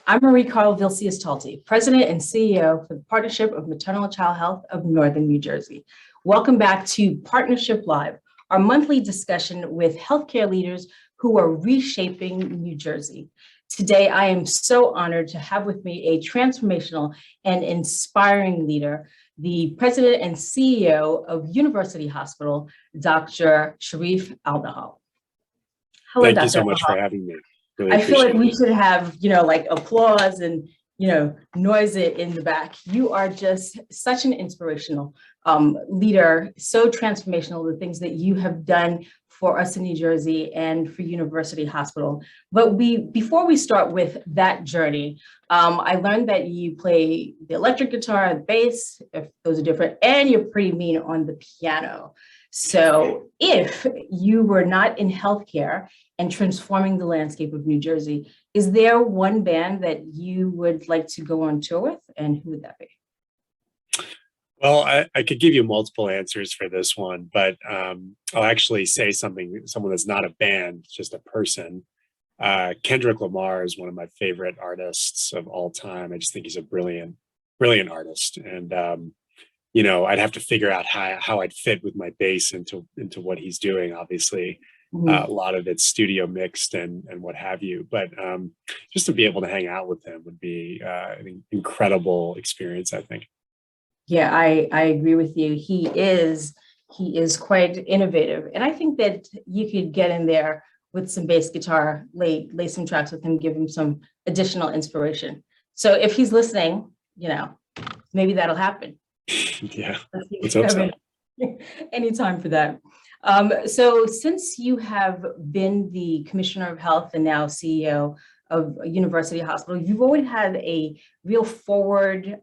I'm Marie Carl Vilcius-Talty, President and CEO for the Partnership of Maternal Child Health of Northern New Jersey. Welcome back to Partnership Live, our monthly discussion with healthcare leaders who are reshaping New Jersey. Today, I am so honored to have with me a transformational and inspiring leader, the President and CEO of University Hospital, Dr. Shereef Elnahal. Hello, Thank Dr. you so much Elnahal. for having me. Really I feel like we it. should have, like applause and, noise it in the back. You are just such an inspirational leader, so transformational, the things that you have done for us in New Jersey and for University Hospital. But before we start with that journey, I learned that you play the electric guitar, the bass, if those are different, and you're pretty mean on the piano. So if you were not in healthcare and transforming the landscape of New Jersey, is there one band that you would like to go on tour with, and who would that be? Well, I could give you multiple answers for this one, but I'll actually say someone that's not a band, just a person. Kendrick Lamar is one of my favorite artists of all time. I just think he's a brilliant artist. And, I'd have to figure out how I'd fit with my bass into what he's doing, obviously. A lot of it's studio mixed and what have you, but just to be able to hang out with him would be an incredible experience, I think. Yeah, I agree with you. He is quite innovative, and I think that you could get in there with some bass guitar, lay some tracks with him, give him some additional inspiration. So if he's listening, maybe that'll happen. Yeah, let's hope so. Any time for that. So since you have been the Commissioner of Health and now CEO of University Hospital, you've always had a real forward-looking,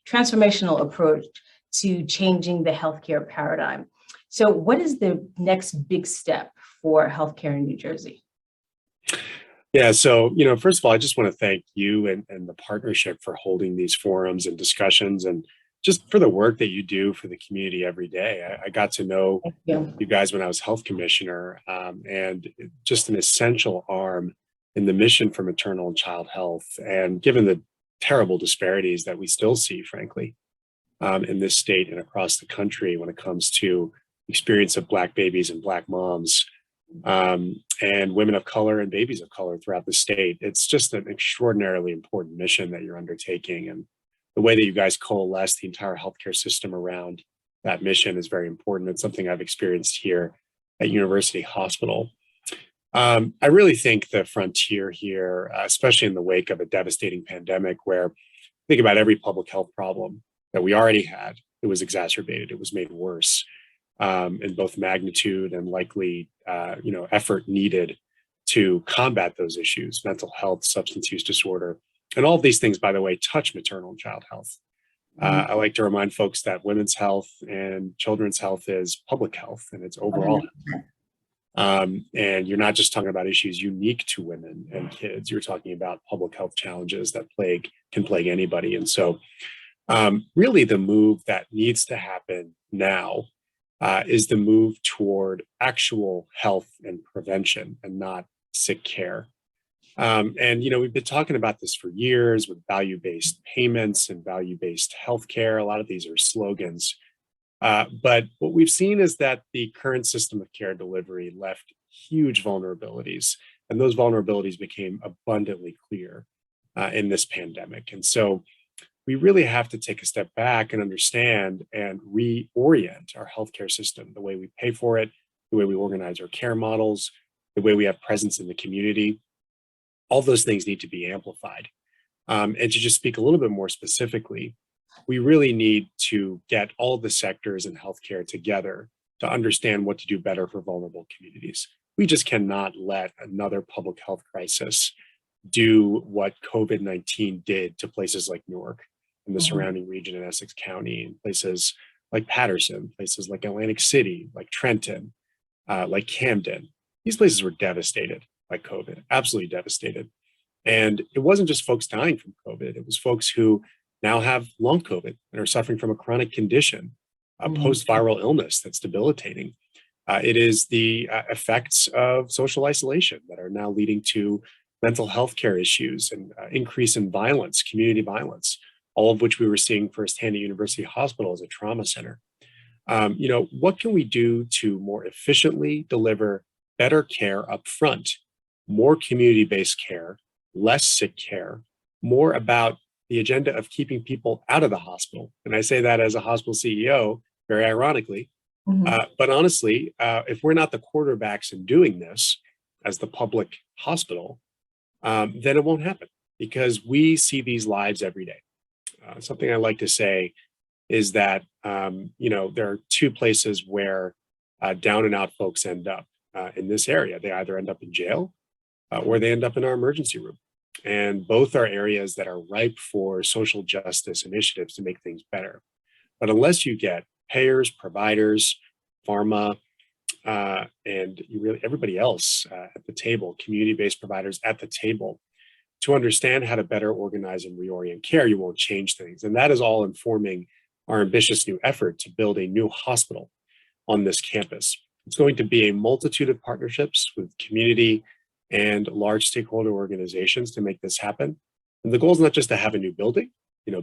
transformational approach to changing the healthcare paradigm. So what is the next big step for healthcare in New Jersey? Yeah, so, first of all, I just want to thank you and the partnership for holding these forums and discussions and just for the work that you do for the community every day. I got to know you guys when I was health commissioner, and just an essential arm in the mission for maternal and child health. And given the terrible disparities that we still see, frankly, in this state and across the country when it comes to experience of Black babies and Black moms, and women of color and babies of color throughout the state, it's just an extraordinarily important mission that you're undertaking. And the way that you guys coalesce the entire healthcare system around that mission is very important. It's something I've experienced here at University Hospital. I really think the frontier here, especially in the wake of a devastating pandemic, where think about every public health problem that we already had, it was exacerbated, it was made worse in both magnitude and likely, effort needed to combat those issues, mental health, substance use disorder. And all of these things, by the way, touch maternal and child health. I like to remind folks that women's health and children's health is public health, and it's overall health. And you're not just talking about issues unique to women and kids. You're talking about public health challenges that can plague anybody. And so really the move that needs to happen now is the move toward actual health and prevention and not sick care. We've been talking about this for years with value-based payments and value-based healthcare. A lot of these are slogans. But what we've seen is that the current system of care delivery left huge vulnerabilities, and those vulnerabilities became abundantly clear in this pandemic. And so we really have to take a step back and understand and reorient our healthcare system, the way we pay for it, the way we organize our care models, the way we have presence in the community. All those things need to be amplified. And to just speak a little bit more specifically, we really need to get all the sectors in healthcare together to understand what to do better for vulnerable communities. We just cannot let another public health crisis do what COVID-19 did to places like Newark and the surrounding region in Essex County, and places like Patterson, places like Atlantic City, like Trenton, like Camden. These places were devastated by COVID, absolutely devastated. And it wasn't just folks dying from COVID, it was folks who now have long COVID and are suffering from a chronic condition, a post-viral illness that's debilitating. It is the effects of social isolation that are now leading to mental health care issues, and increase in violence, community violence, all of which we were seeing firsthand at University Hospital as a trauma center. What can we do to more efficiently deliver better care up front, more community-based care, less sick care, more about the agenda of keeping people out of the hospital? And I say that as a hospital CEO, very ironically. Mhm. But honestly, if we're not the quarterbacks in doing this as the public hospital, then it won't happen because we see these lives every day. Something I like to say is that there are two places where down and out folks end up in this area. They either end up in jail or they end up in our emergency room. And both are areas that are ripe for social justice initiatives to make things better. But unless you get payers, providers, pharma, and everybody else at the table, community-based providers at the table, to understand how to better organize and reorient care, you won't change things. And that is all informing our ambitious new effort to build a new hospital on this campus. It's going to be a multitude of partnerships with community and large stakeholder organizations to make this happen. And the goal is not just to have a new building.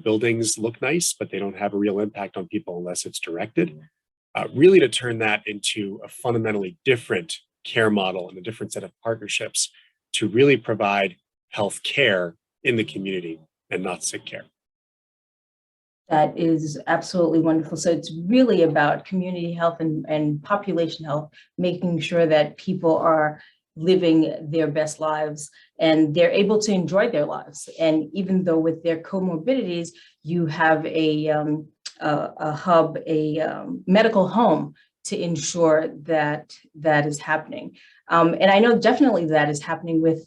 Buildings look nice, but they don't have a real impact on people unless it's directed. Really to turn that into a fundamentally different care model and a different set of partnerships to really provide health care in the community and not sick care. That is absolutely wonderful. So it's really about community health and population health, making sure that people are living their best lives and they're able to enjoy their lives. And even though with their comorbidities, you have a hub, a medical home to ensure that that is happening. And I know definitely that is happening with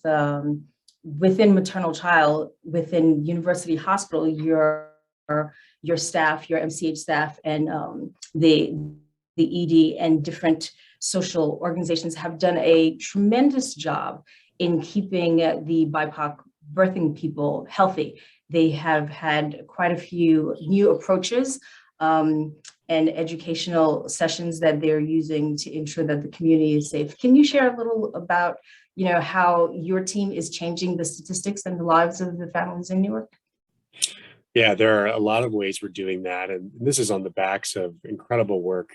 within maternal child, within University Hospital, your staff, your MCH staff, and the ED and different social organizations have done a tremendous job in keeping the BIPOC birthing people healthy. They have had quite a few new approaches and educational sessions that they're using to ensure that the community is safe. Can you share a little about, how your team is changing the statistics and the lives of the families in Newark? Yeah, there are a lot of ways we're doing that. And this is on the backs of incredible work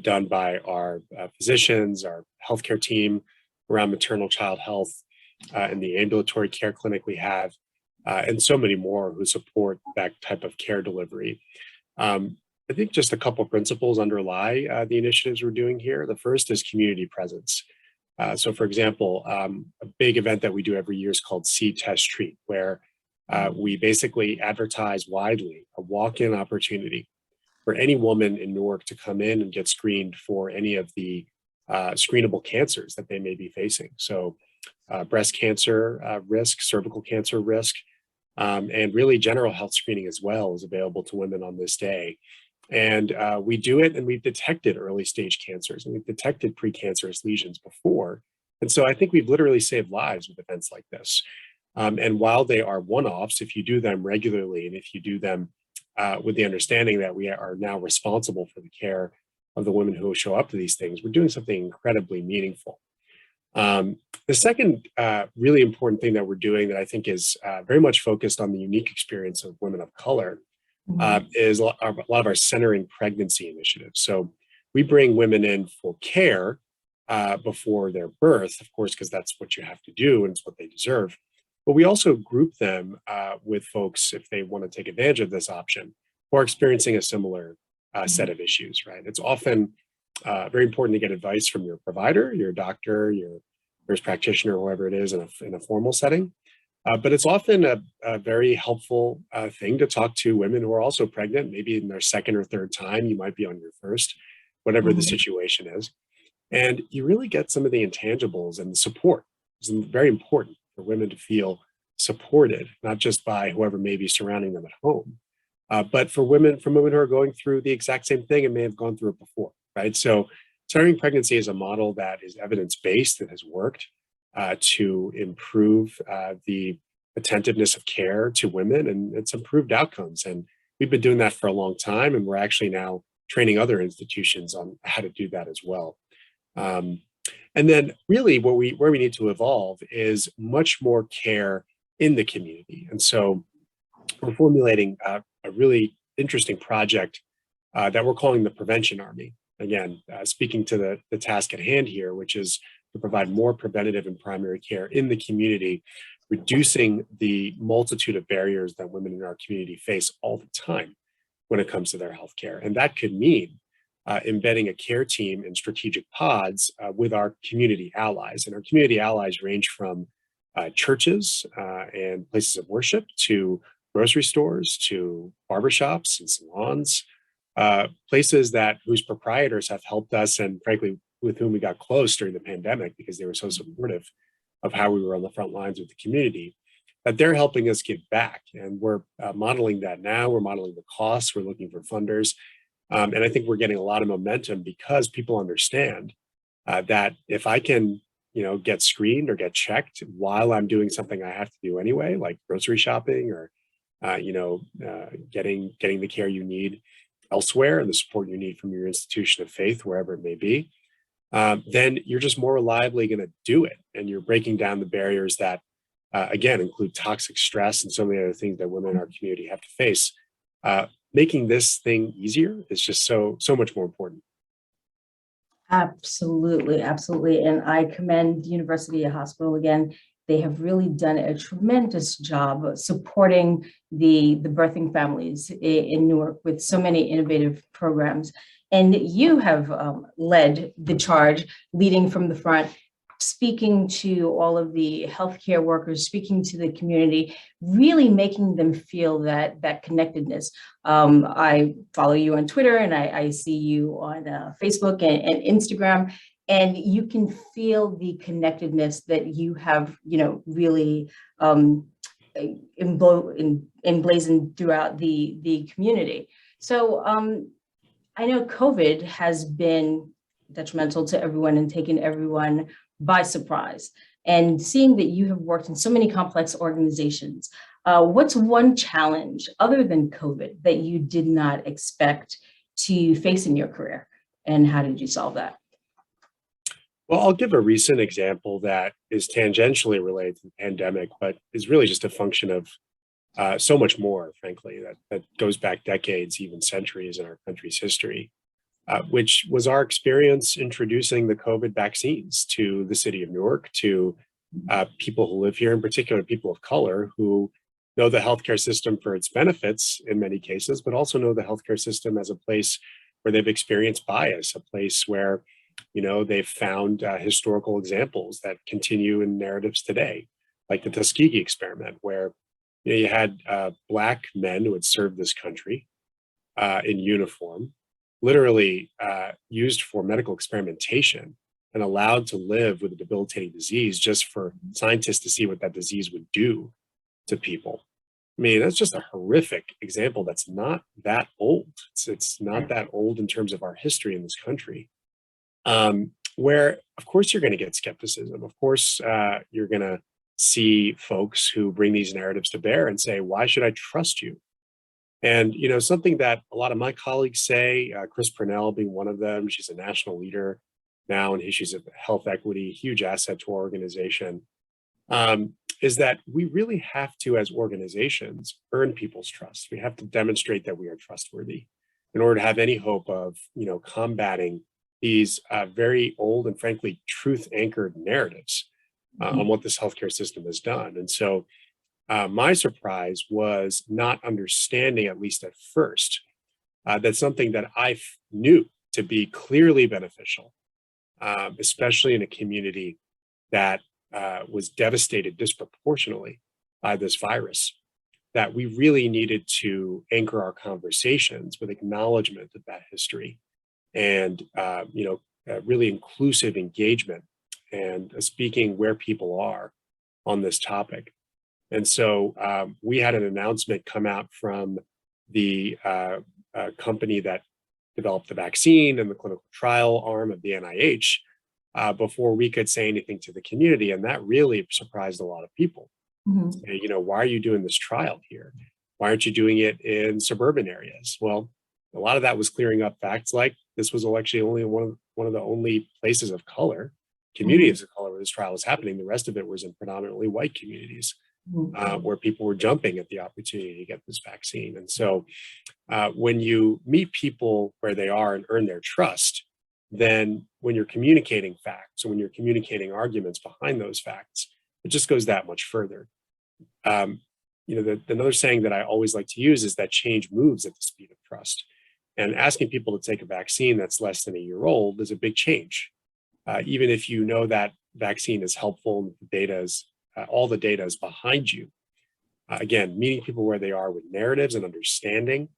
done by our physicians, our healthcare team around maternal child health, and the ambulatory care clinic we have, and so many more who support that type of care delivery. I think just a couple principles underlie the initiatives we're doing here. The first is community presence. So for example, a big event that we do every year is called See, Test, Treat, where we basically advertise widely a walk-in opportunity for any woman in Newark to come in and get screened for any of the screenable cancers that they may be facing. So breast cancer risk, cervical cancer risk, and really general health screening as well is available to women on this day. And we do it, and we've detected early stage cancers, and we've detected precancerous lesions before. And so I think we've literally saved lives with events like this. And while they are one-offs, if you do them regularly and if you do them with the understanding that we are now responsible for the care of the women who show up to these things, we're doing something incredibly meaningful. The second really important thing that we're doing that I think is very much focused on the unique experience of women of color is a lot of our centering pregnancy initiatives. So we bring women in for care before their birth, of course, because that's what you have to do and it's what they deserve. But we also group them with folks, if they want to take advantage of this option, who are experiencing a similar set of issues, right? It's often very important to get advice from your provider, your doctor, your nurse practitioner, whoever it is in a formal setting. But it's often a very helpful thing to talk to women who are also pregnant, maybe in their second or third time. You might be on your first, whatever the situation is. And you really get some of the intangibles and the support. It's very important for women to feel supported, not just by whoever may be surrounding them at home, but from women who are going through the exact same thing and may have gone through it before, right? So centering pregnancy is a model that is evidence-based, that has worked to improve the attentiveness of care to women, and it's improved outcomes. And we've been doing that for a long time, and we're actually now training other institutions on how to do that as well. And then really where we need to evolve is much more care in the community. And so we're formulating a really interesting project that we're calling the Prevention Army. Again, speaking to the task at hand here, which is to provide more preventative and primary care in the community, reducing the multitude of barriers that women in our community face all the time when it comes to their health care. And that could mean embedding a care team in strategic pods with our community allies. And our community allies range from churches and places of worship to grocery stores to barbershops and salons, places that whose proprietors have helped us and frankly with whom we got close during the pandemic because they were so supportive of how we were on the front lines with the community, that they're helping us give back. And we're modeling that now. We're modeling the costs. We're looking for funders. And I think we're getting a lot of momentum because people understand that if I can, get screened or get checked while I'm doing something I have to do anyway, like grocery shopping or, getting the care you need elsewhere and the support you need from your institution of faith, wherever it may be, then you're just more reliably going to do it. And you're breaking down the barriers that, again, include toxic stress and so many other things that women in our community have to face. Making this thing easier is just so much more important. Absolutely, absolutely. And I commend University Hospital again. They have really done a tremendous job of supporting the birthing families in Newark with so many innovative programs. And you have led the charge, leading from the front, speaking to all of the healthcare workers, speaking to the community, really making them feel that connectedness. I follow you on Twitter and I see you on Facebook and Instagram, and you can feel the connectedness that you have, really emblazoned throughout the community. So I know COVID has been detrimental to everyone and taken everyone by surprise. And seeing that you have worked in so many complex organizations, what's one challenge other than COVID that you did not expect to face in your career? And how did you solve that? Well, I'll give a recent example that is tangentially related to the pandemic, but is really just a function of so much more, frankly, that goes back decades, even centuries in our country's history, which was our experience introducing the COVID vaccines to the city of Newark, to people who live here, in particular, people of color who know the healthcare system for its benefits in many cases, but also know the healthcare system as a place where they've experienced bias, a place where they've found historical examples that continue in narratives today, like the Tuskegee experiment, where you had Black men who had served this country in uniform, literally used for medical experimentation and allowed to live with a debilitating disease just for scientists to see what that disease would do to people. I mean, that's just a horrific example that's not that old. It's not that old in terms of our history in this country. Where, of course, you're going to get skepticism. Of course, you're going to see folks who bring these narratives to bear and say, why should I trust you? And, something that a lot of my colleagues say, Chris Purnell being one of them, she's a national leader now in issues of health equity, huge asset to our organization, is that we really have to, as organizations, earn people's trust. We have to demonstrate that we are trustworthy in order to have any hope of, combating these very old and frankly truth-anchored narratives on what this healthcare system has done. And so my surprise was not understanding, at least at first, that something that I knew to be clearly beneficial, especially in a community that was devastated disproportionately by this virus, that we really needed to anchor our conversations with acknowledgement of that history and really inclusive engagement and speaking where people are on this topic. And so we had an announcement come out from the company that developed the vaccine and the clinical trial arm of the NIH before we could say anything to the community. And that really surprised a lot of people. Mm-hmm. Why are you doing this trial here? Why aren't you doing it in suburban areas? Well, a lot of that was clearing up facts like this was actually only one of the only places of color communities of color where this trial was happening. The rest of it was in predominantly white communities where people were jumping at the opportunity to get this vaccine. And so when you meet people where they are and earn their trust, then when you're communicating facts, or when you're communicating arguments behind those facts, it just goes that much further. Another saying that I always like to use is that change moves at the speed of trust. And asking people to take a vaccine that's less than a year old is a big change. Even if you know that vaccine is helpful and the data is, all the data is behind you. Again, meeting people where they are with narratives and understanding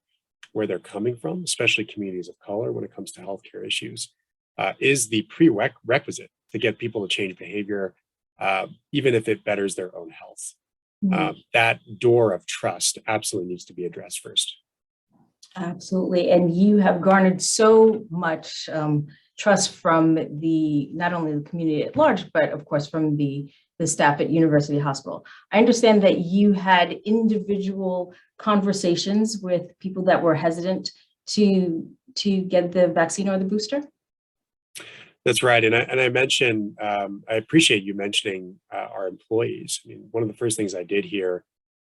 where they're coming from, especially communities of color when it comes to healthcare issues, is the prerequisite to get people to change behavior, even if it betters their own health. That door of trust absolutely needs to be addressed first. Absolutely. And you have garnered so much trust from not only the community at large, but of course from the staff at University Hospital. I understand that you had individual conversations with people that were hesitant to get the vaccine or the booster. That's right. And I mentioned, I appreciate you mentioning our employees. I mean, one of the first things I did here,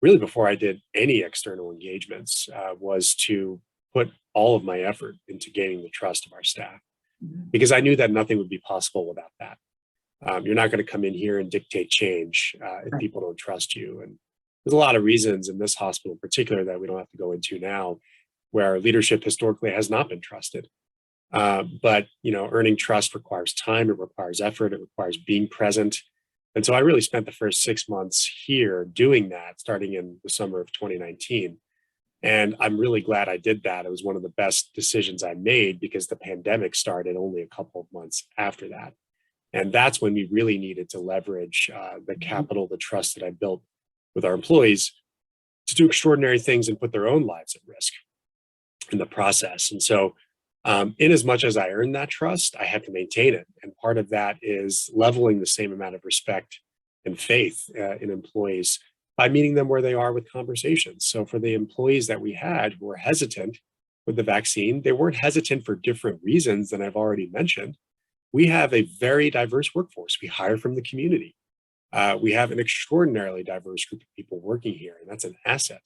really before I did any external engagements, was to put all of my effort into gaining the trust of our staff, because I knew that nothing would be possible without that. You're not going to come in here and dictate change if people don't trust you. And there's a lot of reasons in this hospital in particular that we don't have to go into now, where our leadership historically has not been trusted. But earning trust requires time, it requires effort, it requires being present. And so I really spent the first 6 months here doing that, starting in the summer of 2019. And I'm really glad I did that. It was one of the best decisions I made, because the pandemic started only a couple of months after that. And that's when we really needed to leverage the capital, the trust that I built with our employees to do extraordinary things and put their own lives at risk in the process. And so in as much as I earned that trust, I had to maintain it. And part of that is leveling the same amount of respect and faith in employees by meeting them where they are with conversations. So for the employees that we had who were hesitant with the vaccine, they weren't hesitant for different reasons than I've already mentioned. We have a very diverse workforce. We hire from the community. We have an extraordinarily diverse group of people working here, and that's an asset.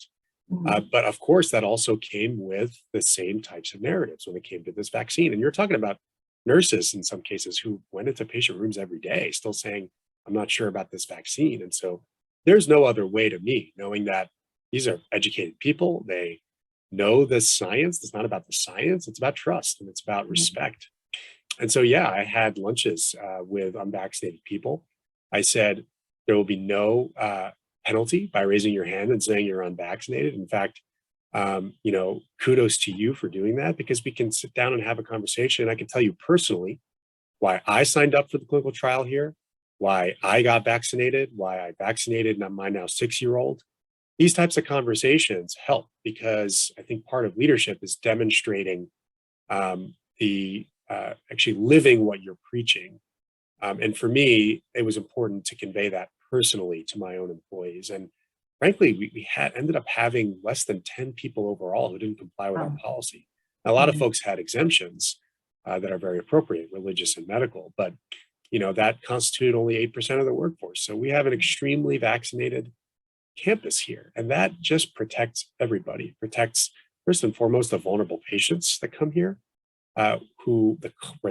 But of course, that also came with the same types of narratives when it came to this vaccine. And you're talking about nurses in some cases who went into patient rooms every day, still saying, I'm not sure about this vaccine. And so there's no other way to me, knowing that these are educated people. They know the science. It's not about the science. It's about trust, and it's about respect. And so, yeah, I had lunches with unvaccinated people. I said, there will be no penalty by raising your hand and saying you're unvaccinated. In fact, kudos to you for doing that, because we can sit down and have a conversation. I can tell you personally why I signed up for the clinical trial here, why I got vaccinated, why I vaccinated my now 6-year-old. These types of conversations help, because I think part of leadership is demonstrating actually living what you're preaching. And for me, it was important to convey that personally to my own employees. And frankly, we ended up having less than 10 people overall who didn't comply with our policy. Now, a lot of folks had exemptions that are very appropriate, religious and medical, but that constituted only 8% of the workforce. So we have an extremely vaccinated campus here, and that just protects everybody. It protects, first and foremost, the vulnerable patients that come here, where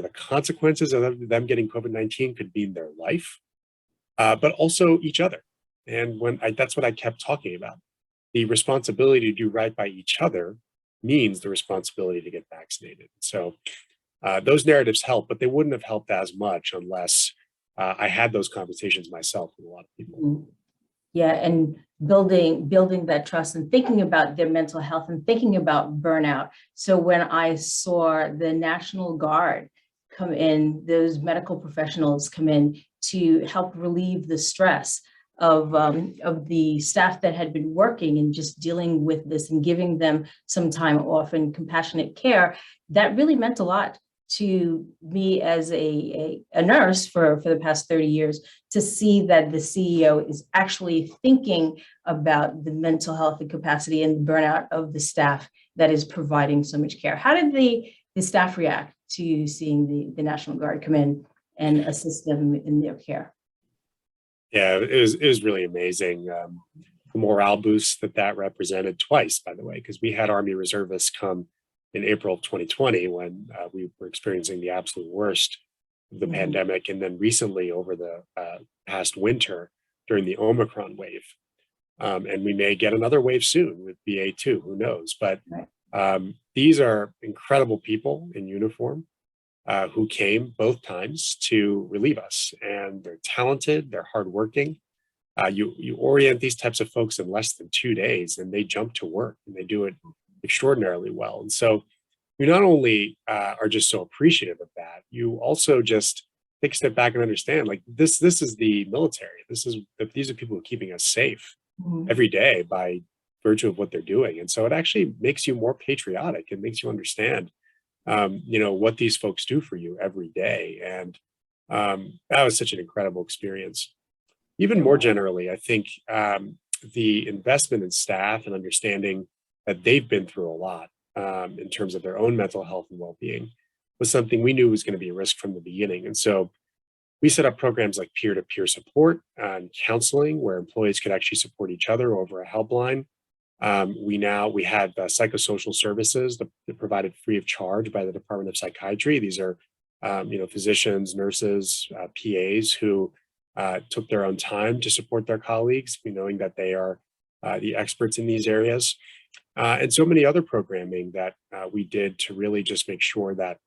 the consequences of them getting COVID-19 could mean their life, but also each other. And that's what I kept talking about. The responsibility to do right by each other means the responsibility to get vaccinated. So those narratives help, but they wouldn't have helped as much unless I had those conversations myself with a lot of people. Yeah, and building that trust and thinking about their mental health and thinking about burnout. So when I saw the National Guard come in, those medical professionals come in to help relieve the stress of the staff that had been working and just dealing with this and giving them some time off and compassionate care, that really meant a lot to me as a nurse for the past 30 years, to see that the CEO is actually thinking about the mental health and capacity and the burnout of the staff that is providing so much care. How did the staff react to seeing the National Guard come in and assist them in their care. Yeah, it was really amazing. The morale boost that represented twice, by the way, because we had Army reservists come in April of 2020 when we were experiencing the absolute worst of the pandemic, and then recently over the past winter during the Omicron wave. And we may get another wave soon with BA2, who knows? But these are incredible people in uniform who came both times to relieve us. And they're talented, they're hardworking. You orient these types of folks in less than 2 days and they jump to work and they do it extraordinarily well. And so you not only are just so appreciative of that, you also just take a step back and understand like this is the military. These are people who are keeping us safe every day by virtue of what they're doing. And so it actually makes you more patriotic. It makes you understand what these folks do for you every day. And that was such an incredible experience. Even more generally, I think the investment in staff and understanding that they've been through a lot in terms of their own mental health and well-being was something we knew was going to be a risk from the beginning. And so we set up programs like peer-to-peer support and counseling where employees could actually support each other over a helpline. We had psychosocial services that provided free of charge by the Department of Psychiatry. These are, physicians, nurses, PAs who took their own time to support their colleagues, knowing that they are the experts in these areas. And so many other programming that we did to really just make sure that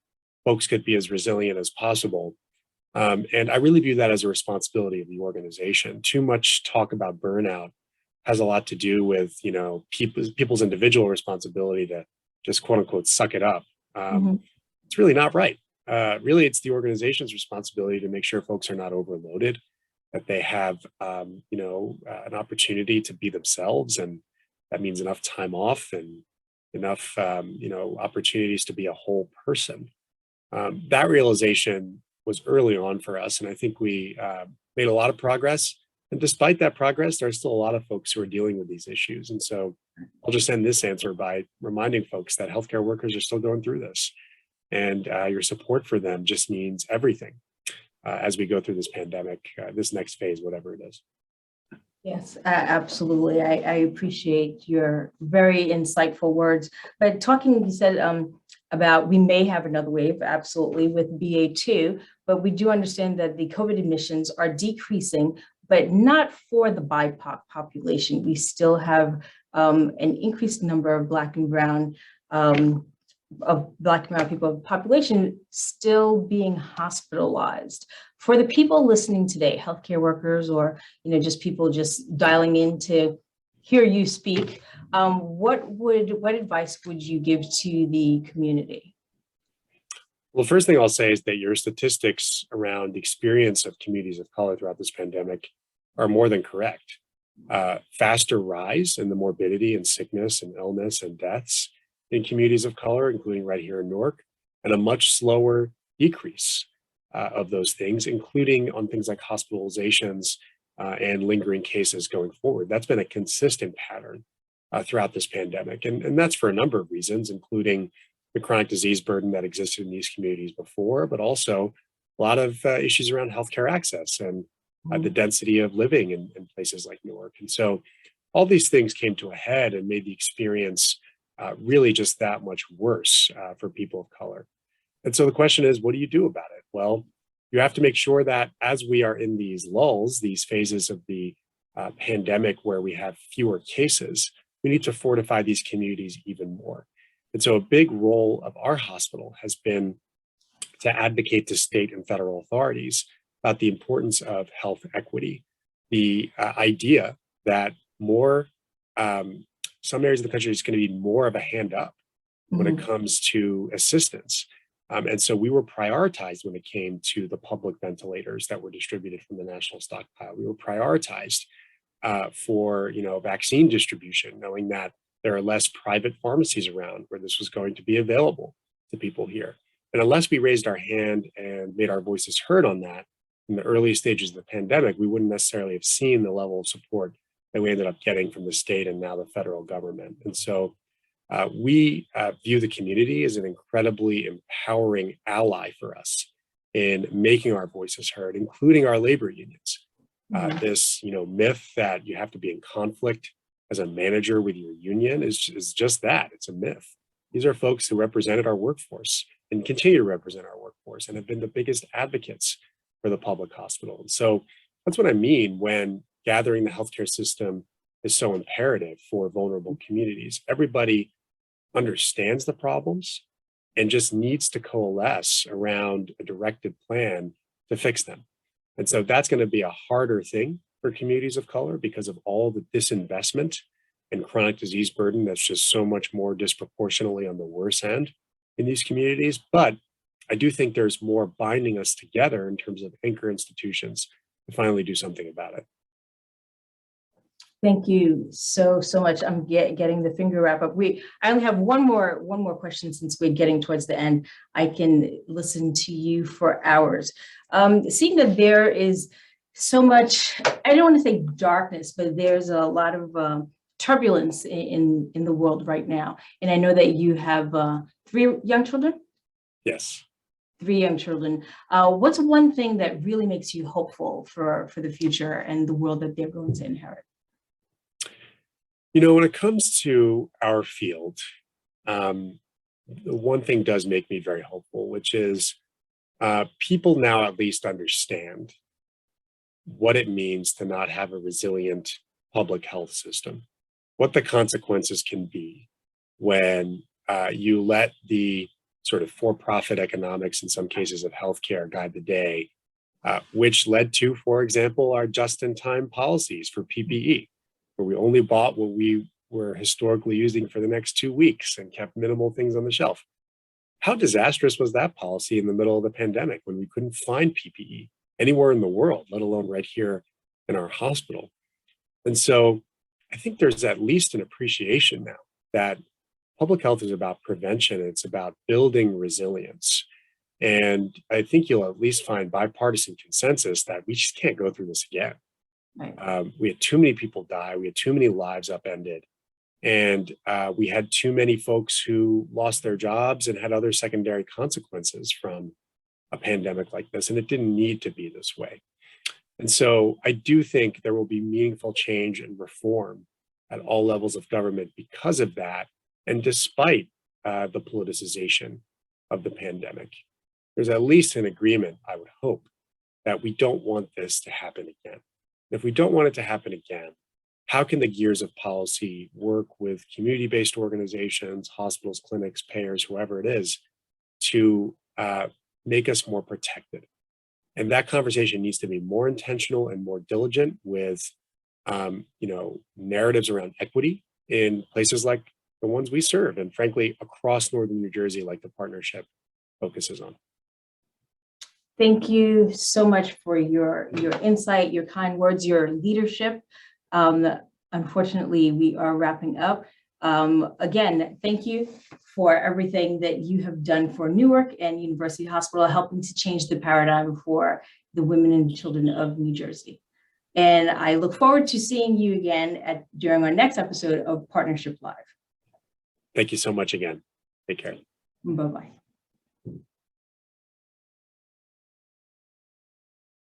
folks could be as resilient as possible. And I really view that as a responsibility of the organization. Too much talk about burnout has a lot to do with, people's individual responsibility to just quote unquote suck it up. It's really not right. Really, it's the organization's responsibility to make sure folks are not overloaded, that they have, an opportunity to be themselves. And that means enough time off and enough, opportunities to be a whole person. That realization was early on for us. And I think we made a lot of progress. And despite that progress, there are still a lot of folks who are dealing with these issues. And so I'll just end this answer by reminding folks that healthcare workers are still going through this. And your support for them just means everything as we go through this pandemic, this next phase, whatever it is. Yes, absolutely. I appreciate your very insightful words. But talking, you said about we may have another wave, absolutely, with BA2, but we do understand that the COVID admissions are decreasing, but not for the BIPOC population. We still have an increased number of Black and Brown people population still being hospitalized. For the people listening today, healthcare workers, or just people just dialing in to hear you speak, what advice would you give to the community? Well, first thing I'll say is that your statistics around the experience of communities of color throughout this pandemic are more than correct. Faster rise in the morbidity and sickness and illness and deaths in communities of color, including right here in Newark, and a much slower decrease of those things, including on things like hospitalizations and lingering cases going forward. That's been a consistent pattern throughout this pandemic. And that's for a number of reasons, including the chronic disease burden that existed in these communities before, but also a lot of issues around healthcare access and the density of living in places like Newark. And so all these things came to a head and made the experience really just that much worse for people of color. And so the question is, what do you do about it? Well, you have to make sure that as we are in these lulls, these phases of the pandemic where we have fewer cases, we need to fortify these communities even more. And so a big role of our hospital has been to advocate to state and federal authorities about the importance of health equity, the idea that some areas of the country is going to be more of a hand up when it comes to assistance. And so we were prioritized when it came to the public ventilators that were distributed from the national stockpile. We were prioritized for vaccine distribution, knowing that there are less private pharmacies around where this was going to be available to people here. And unless we raised our hand and made our voices heard on that in the early stages of the pandemic, we wouldn't necessarily have seen the level of support that we ended up getting from the state and now the federal government. And so we view the community as an incredibly empowering ally for us in making our voices heard, including our labor unions. Mhm. This, myth that you have to be in conflict as a manager with your union is just that. It's a myth. These are folks who represented our workforce and continue to represent our workforce and have been the biggest advocates for the public hospital. And so that's what I mean when gathering the healthcare system is so imperative for vulnerable communities. Everybody understands the problems and just needs to coalesce around a directed plan to fix them. And so that's going to be a harder thing for communities of color because of all the disinvestment and chronic disease burden that's just so much more disproportionately on the worse end in these communities. But I do think there's more binding us together in terms of anchor institutions to finally do something about it. Thank you so much. I'm getting the finger wrap up. I only have one more question since we're getting towards the end. I can listen to you for hours. Seeing that there is so much, I don't want to say darkness, but there's a lot of turbulence in the world right now. And I know that you have 3 young children? Yes. 3 young children. What's one thing that really makes you hopeful for the future and the world that they're going to inherit? When it comes to our field, the one thing does make me very hopeful, which is people now at least understand what it means to not have a resilient public health system, what the consequences can be when you let the sort of for-profit economics, in some cases of healthcare, guide the day, which led to, for example, our just-in-time policies for PPE, where we only bought what we were historically using for the next 2 weeks and kept minimal things on the shelf. How disastrous was that policy in the middle of the pandemic when we couldn't find PPE anywhere in the world, let alone right here in our hospital? And so I think there's at least an appreciation now that public health is about prevention. It's about building resilience. And I think you'll at least find bipartisan consensus that we just can't go through this again. Right. We had too many people die. We had too many lives upended. And we had too many folks who lost their jobs and had other secondary consequences from a pandemic like this. And it didn't need to be this way. And so I do think there will be meaningful change and reform at all levels of government because of that. And despite the politicization of the pandemic, there's at least an agreement, I would hope, that we don't want this to happen again. If we don't want it to happen again, how can the gears of policy work with community-based organizations, hospitals, clinics, payers, whoever it is, to make us more protected? And that conversation needs to be more intentional and more diligent with, narratives around equity in places like the ones we serve, and frankly, across Northern New Jersey, like the partnership focuses on. Thank you so much for your insight, your kind words, your leadership. Unfortunately, we are wrapping up. Again, thank you for everything that you have done for Newark and University Hospital, helping to change the paradigm for the women and children of New Jersey. And I look forward to seeing you again during our next episode of Partnership Live. Thank you so much again. Take care. Bye-bye.